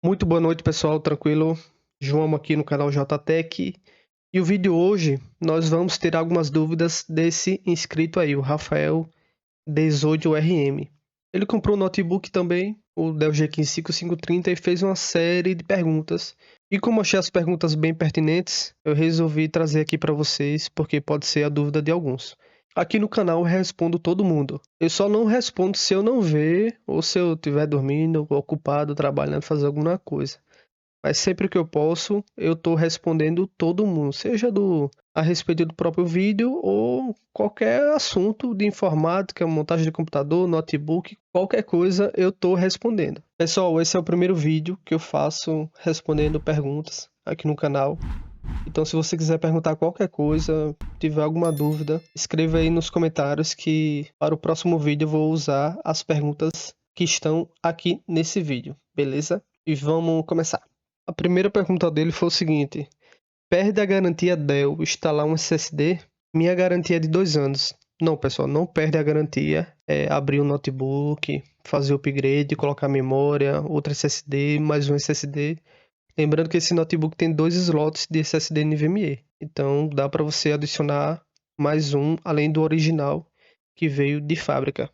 Muito boa noite, pessoal, tranquilo? João aqui no canal JTech. E o vídeo hoje nós vamos ter algumas dúvidas desse inscrito aí, o Rafael 18RM. Ele comprou um notebook também, o Dell G15 5530, e fez uma série de perguntas. E como achei as perguntas bem pertinentes, eu resolvi trazer aqui para vocês, porque pode ser a dúvida de alguns. Aqui no canal eu respondo todo mundo. Eu só não respondo se eu não ver, ou se eu estiver dormindo, ocupado, trabalhando, fazendo alguma coisa. Mas sempre que eu posso, eu estou respondendo todo mundo, seja a respeito do próprio vídeo ou qualquer assunto de informática, montagem de computador, notebook, qualquer coisa eu estou respondendo. Pessoal, esse é o primeiro vídeo que eu faço respondendo perguntas aqui no canal. Então, se você quiser perguntar qualquer coisa, tiver alguma dúvida, escreva aí nos comentários que para o próximo vídeo eu vou usar as perguntas que estão aqui nesse vídeo, beleza? E vamos começar. A primeira pergunta dele foi o seguinte: perde a garantia Dell instalar um SSD? Minha garantia é de 2 anos. Não, pessoal, não perde a garantia. É abrir um notebook, fazer upgrade, colocar memória, outro SSD, mais um SSD. Lembrando que esse notebook tem 2 slots de SSD NVMe. Então dá para você adicionar mais um, além do original que veio de fábrica.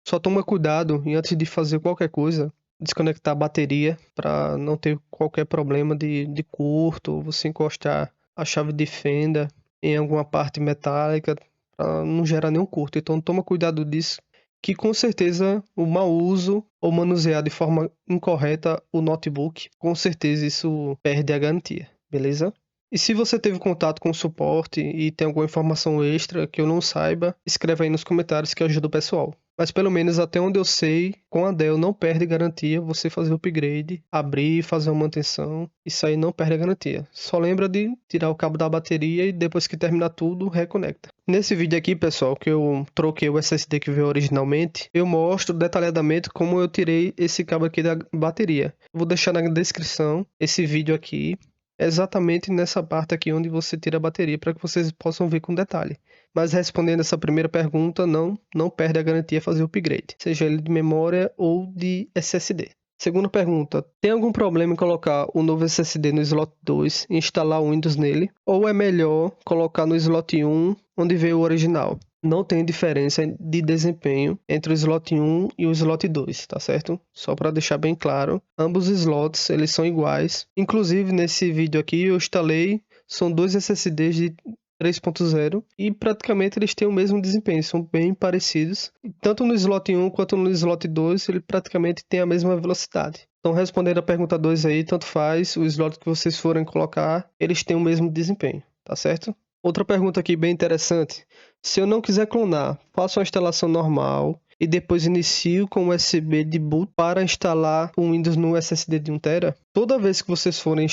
Só toma cuidado e antes de fazer qualquer coisa, desconectar a bateria para não ter qualquer problema de curto, você encostar a chave de fenda em alguma parte metálica para não gerar nenhum curto. Então toma cuidado disso, que com certeza o mau uso ou manusear de forma incorreta o notebook, com certeza isso perde a garantia, beleza? E se você teve contato com o suporte e tem alguma informação extra que eu não saiba, escreve aí nos comentários que ajuda o pessoal. Mas pelo menos até onde eu sei, com a Dell não perde garantia você fazer o upgrade, abrir, fazer uma manutenção, isso aí não perde a garantia. Só lembra de tirar o cabo da bateria e depois que terminar tudo, reconecta. Nesse vídeo aqui, pessoal, que eu troquei o SSD que veio originalmente, eu mostro detalhadamente como eu tirei esse cabo aqui da bateria. Vou deixar na descrição esse vídeo aqui, exatamente nessa parte aqui onde você tira a bateria, para que vocês possam ver com detalhe. Mas respondendo essa primeira pergunta, não perde a garantia fazer o upgrade, seja ele de memória ou de SSD. Segunda pergunta, tem algum problema em colocar o novo SSD no slot 2 e instalar o Windows nele? Ou é melhor colocar no slot 1, onde veio o original? Não tem diferença de desempenho entre o slot 1 e o slot 2, tá certo? Só para deixar bem claro, ambos os slots eles são iguais. Inclusive nesse vídeo aqui eu instalei, são dois SSDs de 3.0 e praticamente eles têm o mesmo desempenho, são bem parecidos. Tanto no slot 1 quanto no slot 2, ele praticamente tem a mesma velocidade. Então, respondendo a pergunta 2 aí, tanto faz, o slot que vocês forem colocar, eles têm o mesmo desempenho, tá certo? Outra pergunta aqui bem interessante. Se eu não quiser clonar, faço uma instalação normal e depois inicio com o USB de boot para instalar o Windows no SSD de 1TB. Toda vez que vocês forem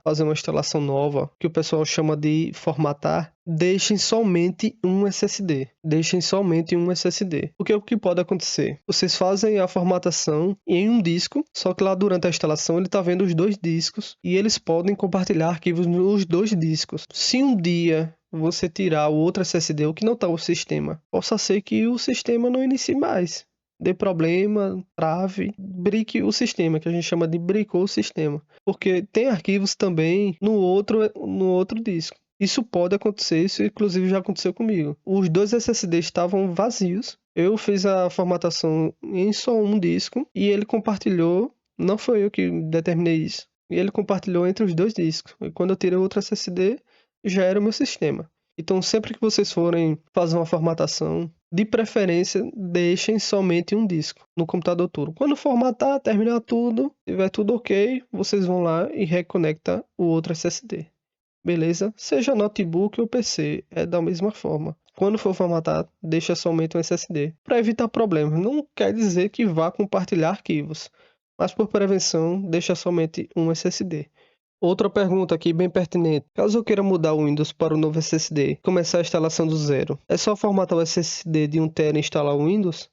fazer uma instalação nova, que o pessoal chama de formatar, deixem somente um SSD. Deixem somente um SSD. Porque o que pode acontecer? Vocês fazem a formatação em um disco, só que lá durante a instalação ele está vendo os dois discos e eles podem compartilhar arquivos nos dois discos. Se um dia você tirar o outro SSD, o que não está o sistema, possa ser que o sistema não inicie mais. Dê problema, trave, brique o sistema, que a gente chama de bricou o sistema. Porque tem arquivos também no outro disco. Isso pode acontecer, isso inclusive já aconteceu comigo. Os dois SSDs estavam vazios. Eu fiz a formatação em só um disco e ele compartilhou. Não foi eu que determinei isso. E ele compartilhou entre os dois discos. E quando eu tirei outro SSD, já era o meu sistema. Então, sempre que vocês forem fazer uma formatação, de preferência, deixem somente um disco no computador todo. Quando formatar, terminar tudo, tiver tudo ok, vocês vão lá e reconectam o outro SSD. Beleza? Seja notebook ou PC, é da mesma forma. Quando for formatar, deixa somente um SSD, para evitar problemas. Não quer dizer que vá compartilhar arquivos, mas por prevenção, deixa somente um SSD. Outra pergunta aqui bem pertinente. Caso eu queira mudar o Windows para o novo SSD e começar a instalação do zero, é só formatar o SSD de 1TB e instalar o Windows?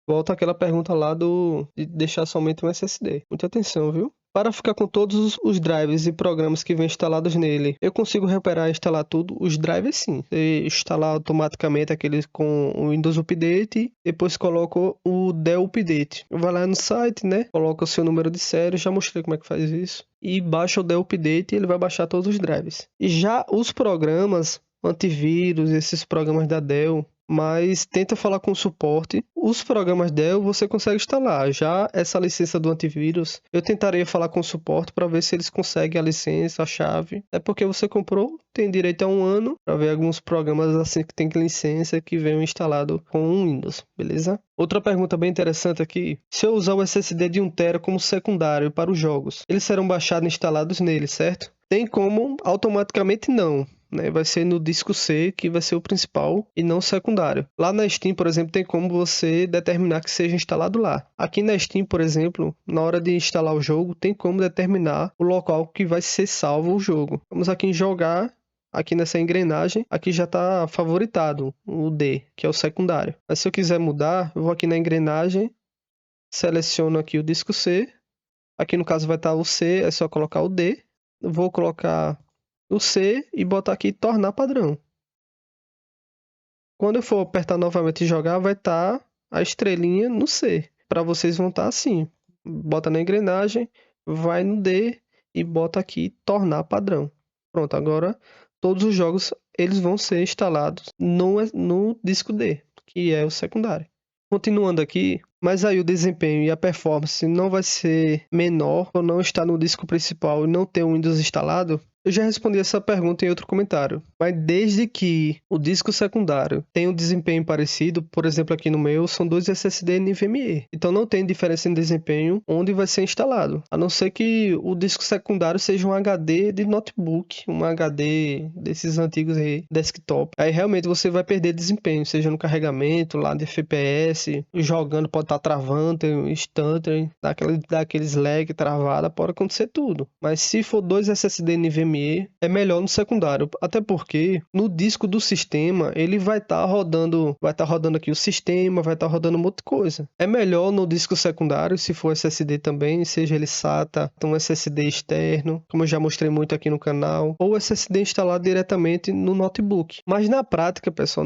Volta aquela pergunta lá de deixar somente um SSD. Muita atenção, viu? Para ficar com todos os drivers e programas que vêm instalados nele, eu consigo recuperar e instalar tudo? Os drivers sim. Eu instalar automaticamente aqueles com o Windows Update, depois coloco o Dell Update. Vai lá no site, né? Coloca o seu número de série, já mostrei como é que faz isso. E baixa o Dell Update e ele vai baixar todos os drivers. E já os programas, antivírus, esses programas da Dell, mas tenta falar com o suporte. Os programas Dell você consegue instalar. Já essa licença do antivírus, eu tentaria falar com o suporte para ver se eles conseguem a licença, a chave. É porque você comprou, tem direito a 1 ano para ver alguns programas assim que tem licença que venham instalado com o Windows, beleza? Outra pergunta bem interessante aqui: se eu usar o SSD de 1 TB como secundário para os jogos, eles serão baixados e instalados nele, certo? Tem como? Automaticamente não. Vai ser no disco C que vai ser o principal e não o secundário. Lá na Steam, por exemplo, tem como você determinar que seja instalado lá. Aqui na Steam, por exemplo, na hora de instalar o jogo, tem como determinar o local que vai ser salvo o jogo. Vamos aqui em jogar, aqui nessa engrenagem, aqui já está favoritado o D, que é o secundário. Mas se eu quiser mudar, eu vou aqui na engrenagem, seleciono aqui o disco C. Aqui no caso vai estar o C, é só colocar o D. Eu vou colocar o C e botar aqui tornar padrão. Quando eu for apertar novamente e jogar, vai estar a estrelinha no C. Para vocês vão estar assim. Bota na engrenagem, vai no D e bota aqui tornar padrão. Pronto, agora todos os jogos eles vão ser instalados no disco D, que é o secundário. Continuando aqui, mas aí o desempenho e a performance não vai ser menor ou não está no disco principal e não ter o Windows instalado? Eu já respondi essa pergunta em outro comentário, mas desde que o disco secundário tenha um desempenho parecido, por exemplo aqui no meu, são 2 SSD NVMe, então não tem diferença em desempenho onde vai ser instalado, a não ser que o disco secundário seja um HD de notebook, um HD desses antigos aí, desktop, aí realmente você vai perder desempenho, seja no carregamento, lá de FPS, jogando pode estar travando, tem um instante, daqueles lag, travada, pode acontecer tudo, mas se for 2 SSD NVMe é melhor no secundário, até porque no disco do sistema ele vai estar rodando aqui o sistema, vai estar rodando um monte de coisa. É melhor no disco secundário, se for SSD também, seja ele SATA, um SSD externo, como eu já mostrei muito aqui no canal, ou SSD instalado diretamente no notebook. Mas na prática, pessoal,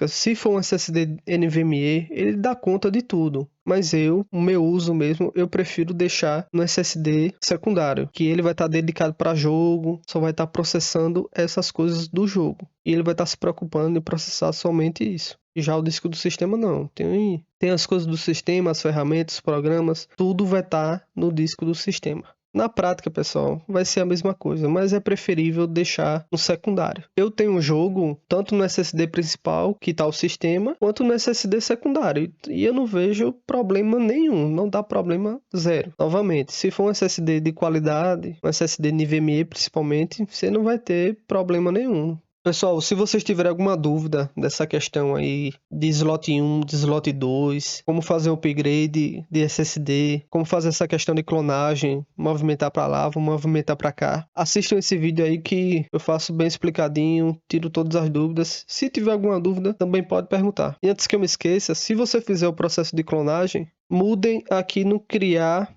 se for um SSD NVMe, ele dá conta de tudo. Mas o meu uso mesmo, eu prefiro deixar no SSD secundário, que ele vai estar dedicado para jogo, só vai estar processando essas coisas do jogo. E ele vai estar se preocupando em processar somente isso. E já o disco do sistema não. Tem as coisas do sistema, as ferramentas, os programas, tudo vai estar no disco do sistema. Na prática, pessoal, vai ser a mesma coisa, mas é preferível deixar no secundário. Eu tenho um jogo tanto no SSD principal, que está o sistema, quanto no SSD secundário. E eu não vejo problema nenhum, não dá problema zero. Novamente, se for um SSD de qualidade, um SSD NVMe principalmente, você não vai ter problema nenhum. Pessoal, se vocês tiverem alguma dúvida dessa questão aí de slot 1, de slot 2, como fazer o upgrade de SSD, como fazer essa questão de clonagem, movimentar para lá, vou movimentar para cá, assistam esse vídeo aí que eu faço bem explicadinho, tiro todas as dúvidas. Se tiver alguma dúvida, também pode perguntar. E antes que eu me esqueça, se você fizer o processo de clonagem, mudem aqui no criar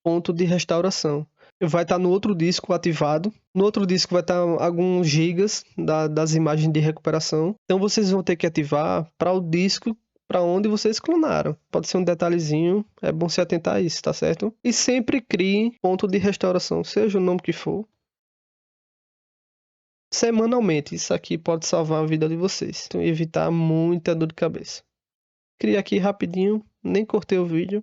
ponto de restauração. Vai estar no outro disco ativado. No outro disco vai estar alguns gigas das imagens de recuperação. Então vocês vão ter que ativar para o disco para onde vocês clonaram. Pode ser um detalhezinho, é bom se atentar a isso, tá certo? E sempre crie ponto de restauração, seja o nome que for. Semanalmente, isso aqui pode salvar a vida de vocês. Então evitar muita dor de cabeça. Cria aqui rapidinho, nem cortei o vídeo.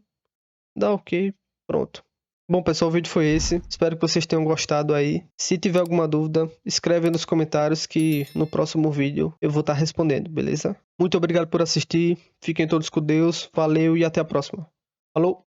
Dá ok, pronto. Bom, pessoal, o vídeo foi esse. Espero que vocês tenham gostado aí. Se tiver alguma dúvida, escreve aí nos comentários que no próximo vídeo eu vou estar respondendo, beleza? Muito obrigado por assistir. Fiquem todos com Deus. Valeu e até a próxima. Falou!